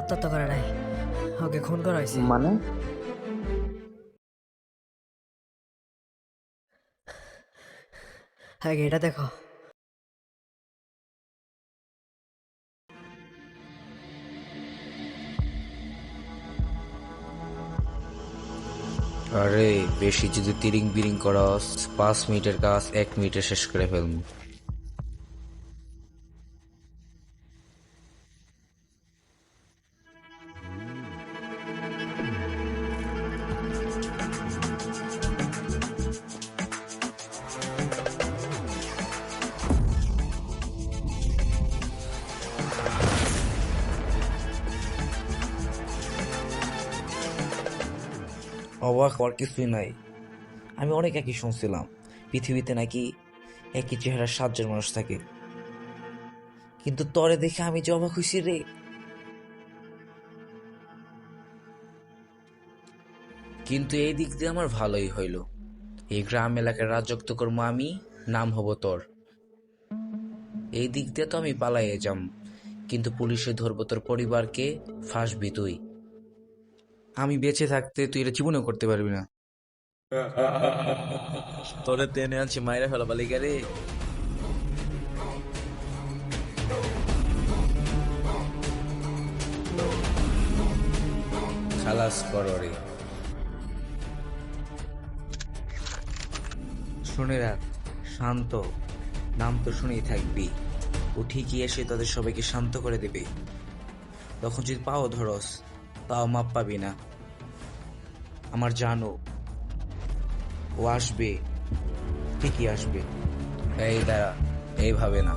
আত্মহত্যা করে নাই, ওকে খুন করা হয়েছে। মানে? আগে এটা দেখো। আরে বেশি যদি তিরিং বিরিং করস 5 মিনিটের কাজ 1 মিনিটে শেষ করে ফেলবো। অবাক হওয়ার কিছুই নাই। আমি অনেক একই শুনছিলাম পৃথিবীতে নাকি একই চেহারার 7 জন মানুষ থাকে, কিন্তু তরে দেখে আমি যে অবাক হইছি রে। কিন্তু এই দিক দিয়ে আমার ভালোই হইল, এই গ্রাম এলাকার রাজত্ব করবো আমি, নাম হব তোর। এই দিক দিয়ে তো আমি পালাইয়ে যাম, কিন্তু পুলিশে ধরবো তোর পরিবারকে, ফাঁসবি তুই। আমি বেঁচে থাকতে তুই এটা জীবনেও করতে পারবি না। তোরে টেনে আনছি মাইরা ফেলা বালিকা রে। খালাস করো রে। শুনে রাখ, শান্ত নাম তো শুনেই থাকবি। ও ঠিকই এসে তাদের সবাইকে শান্ত করে দেবে। তখন যদি পাও ধরস, তাও মাপ পাবি না। আমার জানো ও আসবে, ঠিকই আসবে। এই দাঁড়া, এইভাবে না।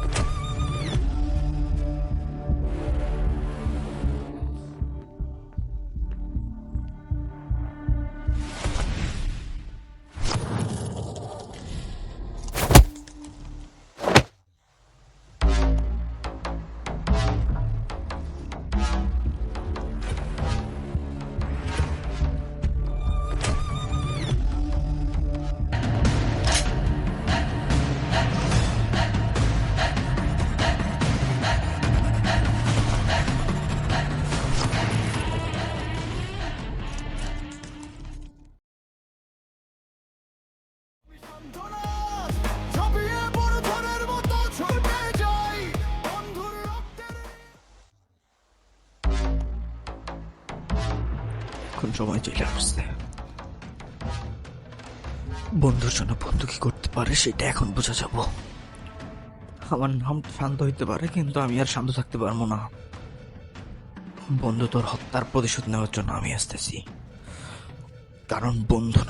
এখন সময় চলে আসছে, বন্ধুর জন্য বন্ধু কি করতে পারে সেটা এখন বোঝা যাব। আমার নাম শান্ত হইতে পারে, কিন্তু আমি আর শান্ত থাকতে পারবো না। বন্ধু তোর হত্যার প্রতিশোধ নেওয়ার জন্য আমি আসতেছি, কারণ বন্ধু